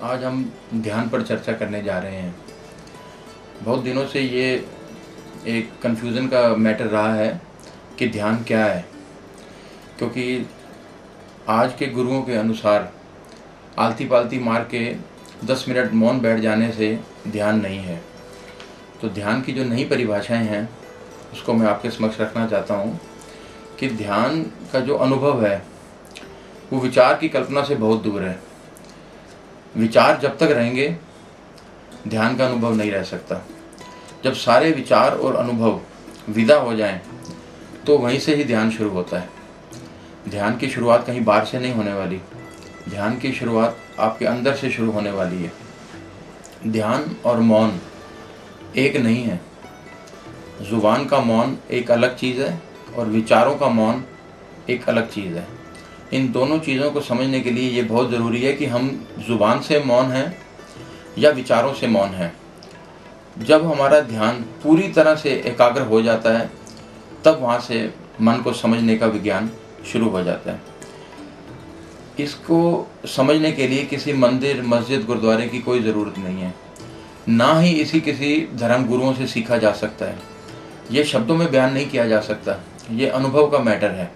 आज हम ध्यान पर चर्चा करने जा रहे हैं। बहुत दिनों से ये एक कन्फ्यूज़न का मैटर रहा है कि ध्यान क्या है, क्योंकि आज के गुरुओं के अनुसार आलती पालती मार के 10 मिनट मौन बैठ जाने से ध्यान नहीं है। तो ध्यान की जो नई परिभाषाएं हैं उसको मैं आपके समक्ष रखना चाहता हूँ कि ध्यान का जो अनुभव है वो विचार की कल्पना से बहुत दूर है। विचार जब तक रहेंगे ध्यान का अनुभव नहीं रह सकता। जब सारे विचार और अनुभव विदा हो जाएं तो वहीं से ही ध्यान शुरू होता है। ध्यान की शुरुआत कहीं बाहर से नहीं होने वाली, ध्यान की शुरुआत आपके अंदर से शुरू होने वाली है। ध्यान और मौन एक नहीं है। जुबान का मौन एक अलग चीज़ है और विचारों का मौन एक अलग चीज़ है। इन दोनों चीज़ों को समझने के लिए ये बहुत ज़रूरी है कि हम ज़ुबान से मौन हैं या विचारों से मौन हैं। जब हमारा ध्यान पूरी तरह से एकाग्र हो जाता है तब वहाँ से मन को समझने का विज्ञान शुरू हो जाता है। इसको समझने के लिए किसी मंदिर, मस्जिद, गुरुद्वारे की कोई ज़रूरत नहीं है, ना ही इसी किसी धर्म गुरुओं से सीखा जा सकता है। ये शब्दों में बयान नहीं किया जा सकता, ये अनुभव का मैटर है।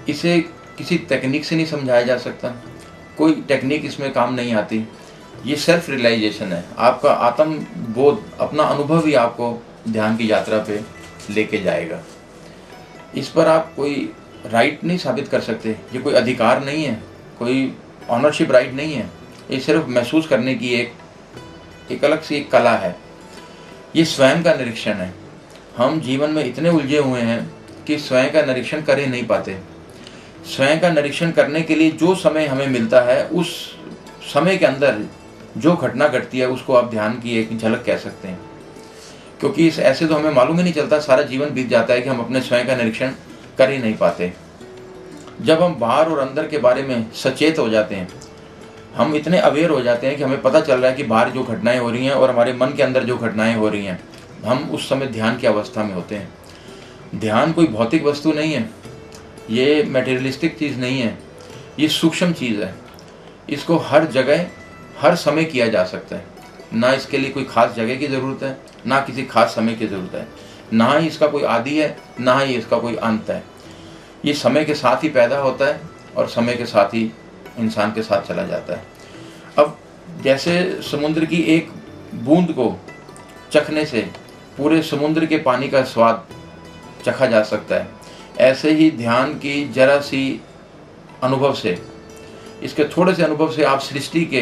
इसे किसी टेक्निक से नहीं समझाया जा सकता, कोई टेक्निक इसमें काम नहीं आती। ये सेल्फ रियलाइजेशन है। आपका आत्म बोध, अपना अनुभव ही आपको ध्यान की यात्रा पे लेके जाएगा। इस पर आप कोई राइट नहीं साबित कर सकते, ये कोई अधिकार नहीं है, कोई ऑनरशिप राइट नहीं है। ये सिर्फ महसूस करने की एक अलग सी एक कला है। ये स्वयं का निरीक्षण है। हम जीवन में इतने उलझे हुए हैं कि स्वयं का निरीक्षण कर ही नहीं पाते। स्वयं का निरीक्षण करने के लिए जो समय हमें मिलता है, उस समय के अंदर जो घटना घटती है उसको आप ध्यान की एक झलक कह सकते हैं। क्योंकि इस ऐसे तो हमें मालूम ही नहीं चलता, सारा जीवन बीत जाता है कि हम अपने स्वयं का निरीक्षण कर ही नहीं पाते। जब हम बाहर और अंदर के बारे में सचेत हो जाते हैं, हम इतने अवेयर हो जाते हैं कि हमें पता चल रहा है कि बाहर जो घटनाएं हो रही हैं और हमारे मन के अंदर जो घटनाएं हो रही हैं, हम उस समय ध्यान की अवस्था में होते हैं। ध्यान कोई भौतिक वस्तु नहीं है, ये मटेरियलिस्टिक चीज़ नहीं है, ये सूक्ष्म चीज़ है। इसको हर जगह हर समय किया जा सकता है। ना इसके लिए कोई खास जगह की ज़रूरत है, ना किसी खास समय की ज़रूरत है, ना ही इसका कोई आदि है, ना ही इसका कोई अंत है। ये समय के साथ ही पैदा होता है और समय के साथ ही इंसान के साथ चला जाता है। अब जैसे समुद्र की एक बूंद को चखने से पूरे समुद्र के पानी का स्वाद चखा जा सकता है, ऐसे ही ध्यान की जरा सी अनुभव से, इसके थोड़े से अनुभव से आप सृष्टि के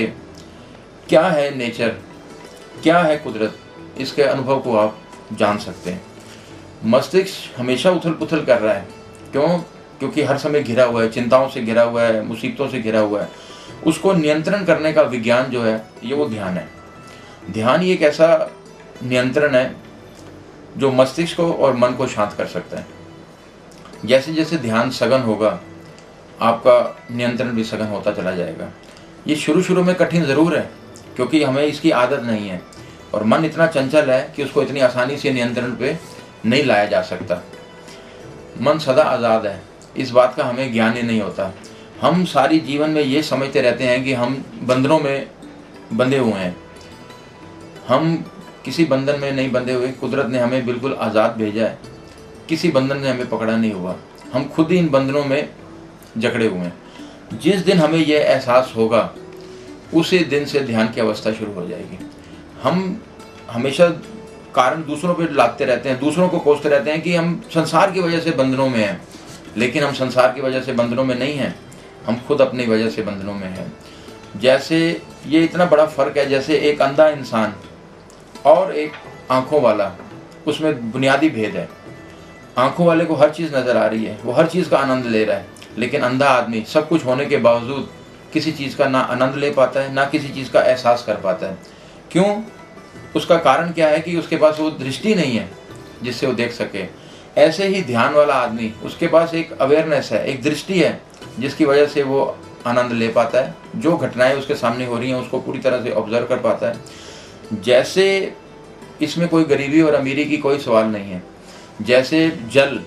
क्या है नेचर, क्या है कुदरत, इसके अनुभव को आप जान सकते हैं। मस्तिष्क हमेशा उथल पुथल कर रहा है। क्यों? क्योंकि हर समय घिरा हुआ है, चिंताओं से घिरा हुआ है, मुसीबतों से घिरा हुआ है। उसको नियंत्रण करने का विज्ञान जो है ये वो ध्यान है। ध्यान ही एक ऐसा नियंत्रण है जो मस्तिष्क को और मन को शांत कर सकता है। जैसे जैसे ध्यान सघन होगा आपका नियंत्रण भी सघन होता चला जाएगा। ये शुरू में कठिन ज़रूर है क्योंकि हमें इसकी आदत नहीं है और मन इतना चंचल है कि उसको इतनी आसानी से नियंत्रण पे नहीं लाया जा सकता। मन सदा आज़ाद है, इस बात का हमें ज्ञान ही नहीं होता। हम सारी जीवन में ये समझते रहते हैं कि हम बंधनों में बंधे हुए हैं। हम किसी बंधन में नहीं बंधे हुए। कुदरत ने हमें बिल्कुल आज़ाद भेजा है, किसी बंधन ने हमें पकड़ा नहीं हुआ। हम खुद ही इन बंधनों में जकड़े हुए हैं। जिस दिन हमें यह एहसास होगा उसी दिन से ध्यान की अवस्था शुरू हो जाएगी। हम हमेशा कारण दूसरों पे लादते रहते हैं, दूसरों को कोसते रहते हैं कि हम संसार की वजह से बंधनों में हैं, लेकिन हम संसार की वजह से बंधनों में नहीं हैं, हम खुद अपनी वजह से बंधनों में हैं। जैसे ये इतना बड़ा फ़र्क है, जैसे एक अंधा इंसान और एक आँखों वाला, उसमें बुनियादी भेद है। आँखों वाले को हर चीज़ नज़र आ रही है, वो हर चीज़ का आनंद ले रहा है, लेकिन अंधा आदमी सब कुछ होने के बावजूद किसी चीज़ का ना आनंद ले पाता है, ना किसी चीज़ का एहसास कर पाता है। क्यों? उसका कारण क्या है कि उसके पास वो दृष्टि नहीं है जिससे वो देख सके। ऐसे ही ध्यान वाला आदमी, उसके पास एक अवेयरनेस है, एक दृष्टि है जिसकी वजह से वो आनंद ले पाता है। जो घटनाएं उसके सामने हो रही हैं उसको पूरी तरह से ऑब्जर्व कर पाता है। जैसे इसमें कोई गरीबी और अमीरी की कोई सवाल नहीं है। जैसे जल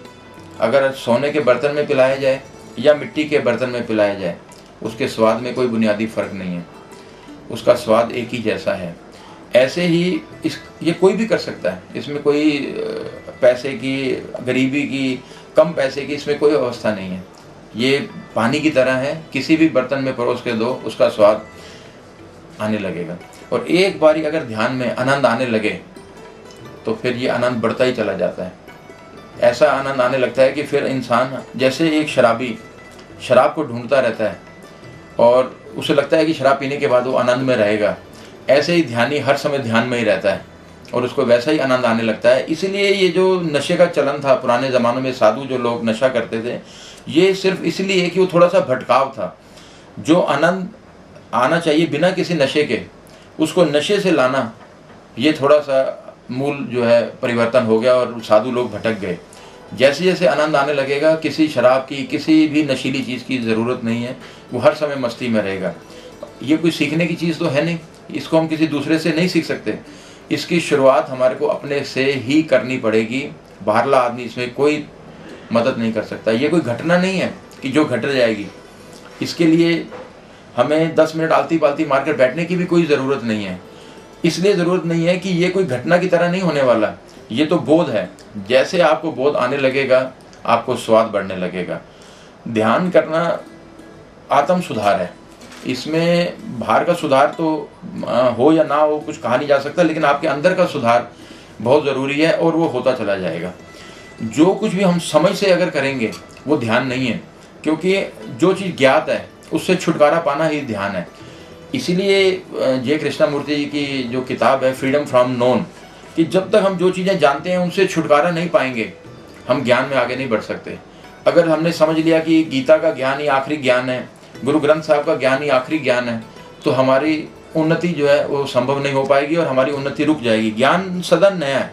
अगर सोने के बर्तन में पिलाया जाए या मिट्टी के बर्तन में पिलाया जाए, उसके स्वाद में कोई बुनियादी फ़र्क नहीं है। उसका स्वाद एक ही जैसा है। ऐसे ही ये कोई भी कर सकता है, इसमें कोई पैसे की, गरीबी की, कम पैसे की, इसमें कोई अवस्था नहीं है। ये पानी की तरह है, किसी भी बर्तन में परोस के दो, उसका स्वाद आने लगेगा। और एक बारी अगर ध्यान में आनंद आने लगे तो फिर ये आनंद बढ़ता ही चला जाता है। ऐसा आनंद आने लगता है कि फिर इंसान, जैसे एक शराबी शराब को ढूंढता रहता है और उसे लगता है कि शराब पीने के बाद वो आनंद में रहेगा, ऐसे ही ध्यानी हर समय ध्यान में ही रहता है और उसको वैसा ही आनंद आने लगता है। इसीलिए ये जो नशे का चलन था पुराने ज़मानों में, साधु जो लोग नशा करते थे, ये सिर्फ इसलिए कि वो थोड़ा सा भटकाव था। जो आनंद आना चाहिए बिना किसी नशे के, उसको नशे से लाना, ये थोड़ा सा मूल जो है परिवर्तन हो गया और साधु लोग भटक गए। जैसे जैसे आनंद आने लगेगा, किसी शराब की, किसी भी नशीली चीज़ की ज़रूरत नहीं है, वो हर समय मस्ती में रहेगा। ये कोई सीखने की चीज़ तो है नहीं, इसको हम किसी दूसरे से नहीं सीख सकते। इसकी शुरुआत हमारे को अपने से ही करनी पड़ेगी। बाहरला आदमी इसमें कोई मदद नहीं कर सकता। ये कोई घटना नहीं है कि जो घट जाएगी। इसके लिए हमें 10 मिनट आलती पालती मारकर बैठने की भी कोई ज़रूरत नहीं है। इसलिए ज़रूरत नहीं है कि ये कोई घटना की तरह नहीं होने वाला। ये तो बोध है। जैसे आपको बोध आने लगेगा, आपको स्वाद बढ़ने लगेगा। ध्यान करना आत्म सुधार है। इसमें बाहर का सुधार तो हो या ना हो, कुछ कहा नहीं जा सकता, लेकिन आपके अंदर का सुधार बहुत ज़रूरी है और वो होता चला जाएगा। जो कुछ भी हम समझ से अगर करेंगे वो ध्यान नहीं है, क्योंकि जो चीज़ ज्ञात है उससे छुटकारा पाना ही ध्यान है। इसीलिए जय कृष्णमूर्ति जी की जो किताब है फ्रीडम फ्रॉम नोन, कि जब तक हम जो चीज़ें जानते हैं उनसे छुटकारा नहीं पाएंगे, हम ज्ञान में आगे नहीं बढ़ सकते। अगर हमने समझ लिया कि गीता का ज्ञान ही आखिरी ज्ञान है, गुरु ग्रंथ साहब का ज्ञान ही आखिरी ज्ञान है, तो हमारी उन्नति जो है वो संभव नहीं हो पाएगी और हमारी उन्नति रुक जाएगी। ज्ञान सदा नया है।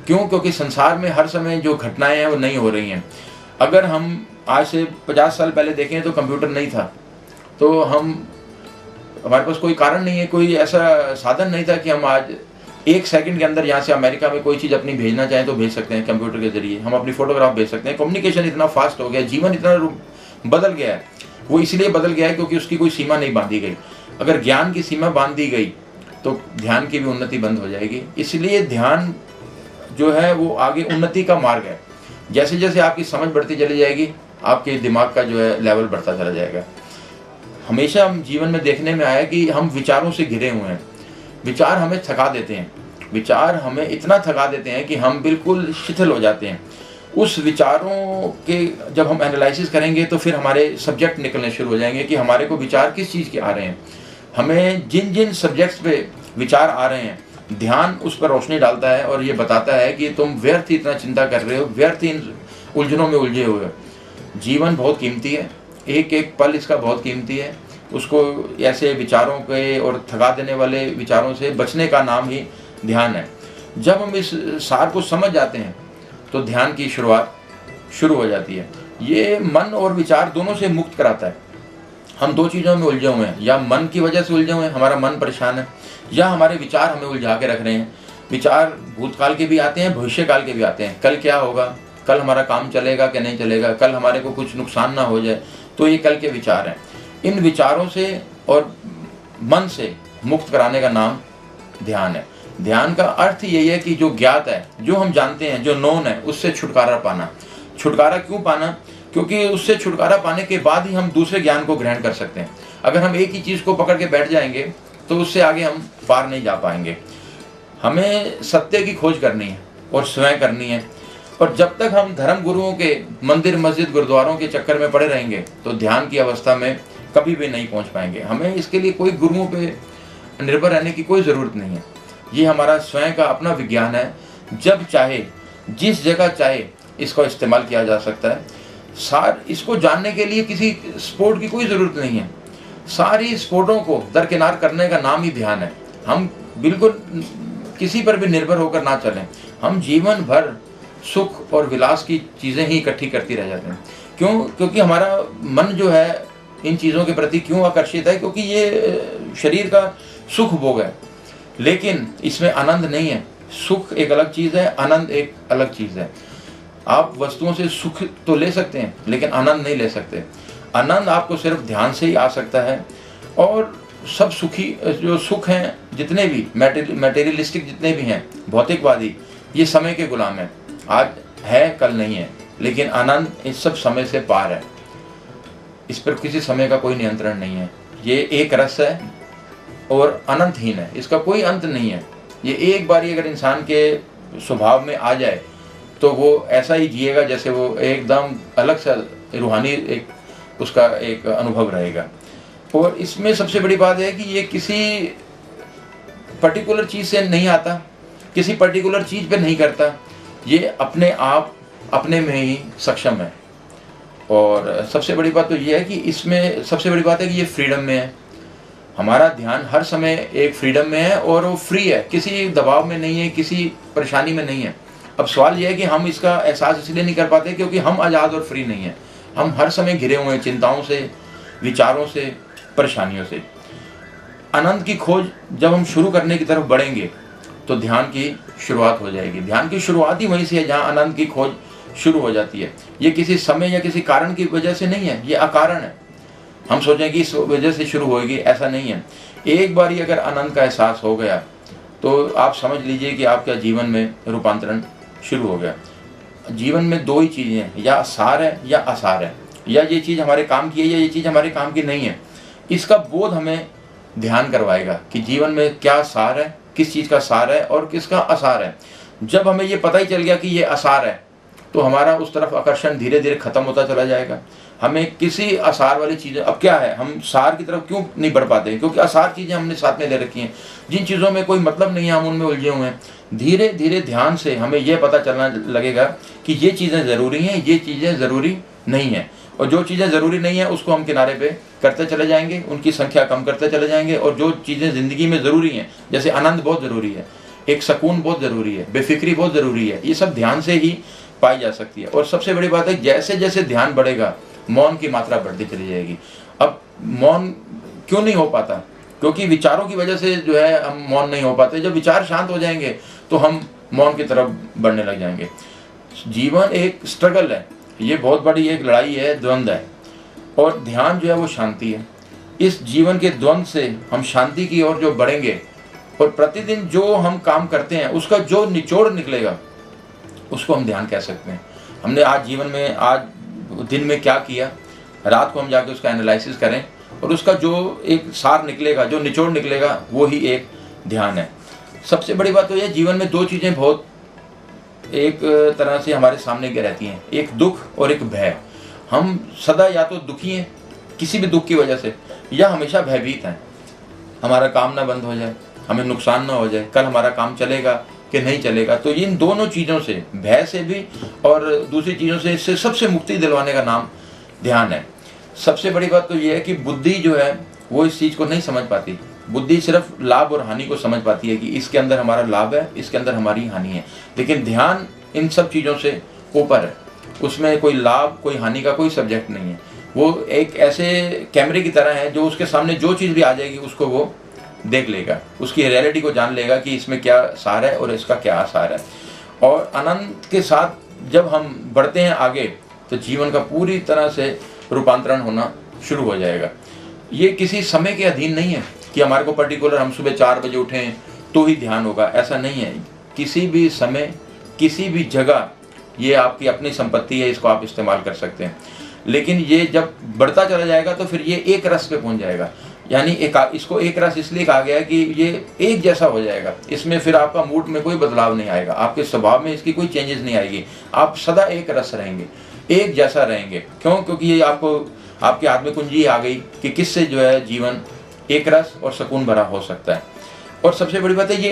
क्यों? क्योंकि संसार में हर समय जो घटनाएं हैं वो नहीं हो रही हैं। अगर हम आज से 50 साल पहले देखें तो कंप्यूटर नहीं था, तो हमारे पास कोई कारण नहीं है, कोई ऐसा साधन नहीं था कि हम आज 1 सेकंड के अंदर यहाँ से अमेरिका में कोई चीज़ अपनी भेजना चाहें तो भेज सकते हैं कंप्यूटर के जरिए। हम अपनी फोटोग्राफ भेज सकते हैं। कम्युनिकेशन इतना फास्ट हो गया, जीवन इतना बदल गया है। वो इसलिए बदल गया है क्योंकि उसकी कोई सीमा नहीं बांधी गई। अगर ज्ञान की सीमा बांध दी गई तो ध्यान की भी उन्नति बंद हो जाएगी। इसलिए ध्यान जो है वो आगे उन्नति का मार्ग है। जैसे जैसे आपकी समझ बढ़ती चली जाएगी, आपके दिमाग का जो है लेवल बढ़ता चला जाएगा। हमेशा हम जीवन में देखने में आया कि हम विचारों से घिरे हुए हैं। विचार हमें थका देते हैं। विचार हमें इतना थका देते हैं कि हम बिल्कुल शिथिल हो जाते हैं। उस विचारों के जब हम एनालिसिस करेंगे तो फिर हमारे सब्जेक्ट निकलने शुरू हो जाएंगे कि हमारे को विचार किस चीज़ के आ रहे हैं। हमें जिन जिन सब्जेक्ट्स पे विचार आ रहे हैं, ध्यान उस पर रोशनी डालता है और ये बताता है कि तुम व्यर्थ ही इतना चिंता कर रहे हो, व्यर्थ इन उलझनों में उलझे हुए हो। जीवन बहुत कीमती है, एक एक पल इसका बहुत कीमती है। उसको ऐसे विचारों के और थका देने वाले विचारों से बचने का नाम ही ध्यान है। जब हम इस सार को समझ जाते हैं तो ध्यान की शुरुआत शुरू हो जाती है। ये मन और विचार दोनों से मुक्त कराता है। हम 2 चीज़ों में उलझे हुए हैं, या मन की वजह से उलझे हुए हैं, हमारा मन परेशान है, या हमारे विचार हमें उलझा के रख रहे हैं। विचार भूतकाल के भी आते हैं, भविष्यकाल के भी आते हैं। कल क्या होगा, कल हमारा काम चलेगा कि नहीं चलेगा, कल हमारे को कुछ नुकसान ना हो जाए, तो ये कल के विचार हैं। इन विचारों से और मन से मुक्त कराने का नाम ध्यान है। ध्यान का अर्थ यही है कि जो ज्ञात है, जो हम जानते हैं, जो नोन है, उससे छुटकारा पाना। छुटकारा क्यों पाना? क्योंकि उससे छुटकारा पाने के बाद ही हम दूसरे ज्ञान को ग्रहण कर सकते हैं। अगर हम एक ही चीज़ को पकड़ के बैठ जाएंगे तो उससे आगे हम पार नहीं जा पाएंगे। हमें सत्य की खोज करनी है और स्वयं करनी है। और जब तक हम धर्म गुरुओं के मंदिर, मस्जिद, गुरुद्वारों के चक्कर में पड़े रहेंगे तो ध्यान की अवस्था में कभी भी नहीं पहुंच पाएंगे। हमें इसके लिए कोई गुरुओं पे निर्भर रहने की कोई ज़रूरत नहीं है। ये हमारा स्वयं का अपना विज्ञान है। जब चाहे, जिस जगह चाहे इसका इस्तेमाल किया जा सकता है। इसको जानने के लिए किसी स्पोर्ट की कोई ज़रूरत नहीं है। सारी स्पोर्टों को दरकिनार करने का नाम ही ध्यान है। हम बिल्कुल किसी पर भी निर्भर होकर ना चलें। हम जीवन भर सुख और विलास की चीज़ें ही इकट्ठी करती रह जाते हैं। क्यों? क्योंकि हमारा मन जो है इन चीज़ों के प्रति क्यों आकर्षित है? क्योंकि ये शरीर का सुख भोग है, लेकिन इसमें आनंद नहीं है। सुख एक अलग चीज़ है, आनंद एक अलग चीज़ है। आप वस्तुओं से सुख तो ले सकते हैं, लेकिन आनंद नहीं ले सकते। आनंद आपको सिर्फ ध्यान से ही आ सकता है। और सब सुखी, जो सुख हैं जितने भी मटेरियलिस्टिक जितने भी हैं, भौतिकवादी, ये समय के गुलाम हैं। आज है कल नहीं है, लेकिन आनंद इस सब समय से पार है। इस पर किसी समय का कोई नियंत्रण नहीं है। ये एक रस है और अनंतहीन है, इसका कोई अंत नहीं है। ये एक बारी अगर इंसान के स्वभाव में आ जाए तो वो ऐसा ही जिएगा जैसे वो एकदम अलग सा रूहानी एक उसका एक अनुभव रहेगा। और इसमें सबसे बड़ी बात है कि ये किसी पर्टिकुलर चीज़ से नहीं आता, किसी पर्टिकुलर चीज़ पे नहीं करता, ये अपने आप अपने में ही सक्षम है। और सबसे बड़ी बात तो ये है कि इसमें सबसे बड़ी बात है कि ये फ्रीडम में है। हमारा ध्यान हर समय एक फ्रीडम में है और वो फ्री है, किसी दबाव में नहीं है, किसी परेशानी में नहीं है। अब सवाल यह है कि हम इसका एहसास इसलिए नहीं कर पाते क्योंकि हम आज़ाद और फ्री नहीं हैं। हम हर समय घिरे हुए हैं चिंताओं से, विचारों से, परेशानियों से। आनंद की खोज जब हम शुरू करने की तरफ बढ़ेंगे तो ध्यान की शुरुआत हो जाएगी। ध्यान की शुरुआत ही वहीं से है जहाँ आनंद की खोज शुरू हो जाती है। ये किसी समय या किसी कारण की वजह से नहीं है, ये अकारण है। हम सोचें कि इस वजह से शुरू होएगी, ऐसा नहीं है। एक बार ही अगर आनंद का एहसास हो गया तो आप समझ लीजिए कि आपका जीवन में रूपांतरण शुरू हो गया। जीवन में दो ही चीज़ें हैं, या सार है या असार है, या ये चीज़ हमारे काम की है या ये चीज़ हमारे काम की नहीं है। इसका बोध हमें ध्यान करवाएगा कि जीवन में क्या सार है, किस चीज़ का सार है और किसका असार है। जब हमें ये पता ही चल गया कि ये असार है तो हमारा उस तरफ आकर्षण धीरे धीरे खत्म होता चला जाएगा। हमें किसी आसार वाली चीज़ें, अब क्या है, हम सार की तरफ क्यों नहीं बढ़ पाते? क्योंकि आसार चीज़ें हमने साथ में ले रखी हैं, जिन चीज़ों में कोई मतलब नहीं है, हम उनमें उलझे हुए हैं। धीरे धीरे ध्यान से हमें यह पता चलना लगेगा कि ये चीज़ें ज़रूरी हैं, ये चीज़ें ज़रूरी नहीं हैं। और जो चीज़ें ज़रूरी नहीं है उसको हम किनारे पे करते चले जाएंगे, उनकी संख्या कम करते चले जाएंगे। और जो चीज़ें ज़िंदगी में ज़रूरी हैं, जैसे आनंद बहुत ज़रूरी है, एक सुकून बहुत ज़रूरी है, बेफिक्री बहुत ज़रूरी है, ये सब ध्यान से ही पाई जा सकती है। और सबसे बड़ी बात है, जैसे जैसे ध्यान बढ़ेगा मौन की मात्रा बढ़ती चली जाएगी। अब मौन क्यों नहीं हो पाता? क्योंकि विचारों की वजह से जो है हम मौन नहीं हो पाते। जब विचार शांत हो जाएंगे तो हम मौन की तरफ बढ़ने लग जाएंगे। जीवन एक स्ट्रगल है, ये बहुत बड़ी एक लड़ाई है, द्वंद्व है, और ध्यान जो है वो शांति है। इस जीवन के द्वंद्व से हम शांति की ओर जो बढ़ेंगे और प्रतिदिन जो हम काम करते हैं उसका जो निचोड़ निकलेगा उसको हम ध्यान कह सकते हैं। हमने आज जीवन में, आज दिन में क्या किया, रात को हम जाके उसका एनालिसिस करें और उसका जो एक सार निकलेगा, जो निचोड़ निकलेगा, वो ही एक ध्यान है। सबसे बड़ी बात तो यह, जीवन में दो चीज़ें बहुत एक तरह से हमारे सामने क्या रहती हैं, एक दुख और एक भय। हम सदा या तो दुखी हैं किसी भी दुख की वजह से, या हमेशा भयभीत हैं, हमारा काम ना बंद हो जाए, हमें नुकसान ना हो जाए, कल हमारा काम चलेगा कि नहीं चलेगा। तो इन दोनों चीज़ों से, भय से भी और दूसरी चीज़ों से, इससे सबसे मुक्ति दिलवाने का नाम ध्यान है। सबसे बड़ी बात तो ये है कि बुद्धि जो है वो इस चीज़ को नहीं समझ पाती। बुद्धि सिर्फ लाभ और हानि को समझ पाती है कि इसके अंदर हमारा लाभ है, इसके अंदर हमारी हानि है। लेकिन ध्यान इन सब चीज़ों से ऊपर है, उसमें कोई लाभ कोई हानि का कोई सब्जेक्ट नहीं है। वो एक ऐसे कैमरे की तरह है जो उसके सामने जो चीज़ भी आ जाएगी उसको वो देख लेगा, उसकी रियलिटी को जान लेगा कि इसमें क्या सार है और इसका क्या आसार है। और आनंद के साथ जब हम बढ़ते हैं आगे तो जीवन का पूरी तरह से रूपांतरण होना शुरू हो जाएगा। ये किसी समय के अधीन नहीं है कि हमारे को पर्टिकुलर हम सुबह 4 बजे उठें तो ही ध्यान होगा, ऐसा नहीं है। किसी भी समय, किसी भी जगह, ये आपकी अपनी संपत्ति है, इसको आप इस्तेमाल कर सकते हैं। लेकिन ये जब बढ़ता चला जाएगा तो फिर ये एक रस पे पहुंच जाएगा। यानी इसको एक रस इसलिए कहा गया है कि ये एक जैसा हो जाएगा। इसमें फिर आपका मूड में कोई बदलाव नहीं आएगा, आपके स्वभाव में इसकी कोई चेंजेस नहीं आएगी। आप सदा एक रस रहेंगे, एक जैसा रहेंगे। क्यों? क्योंकि ये आपको, आपके हाथ में कुंजी आ गई कि किससे जो है जीवन एक रस और सुकून भरा हो सकता है। और सबसे बड़ी बात है, ये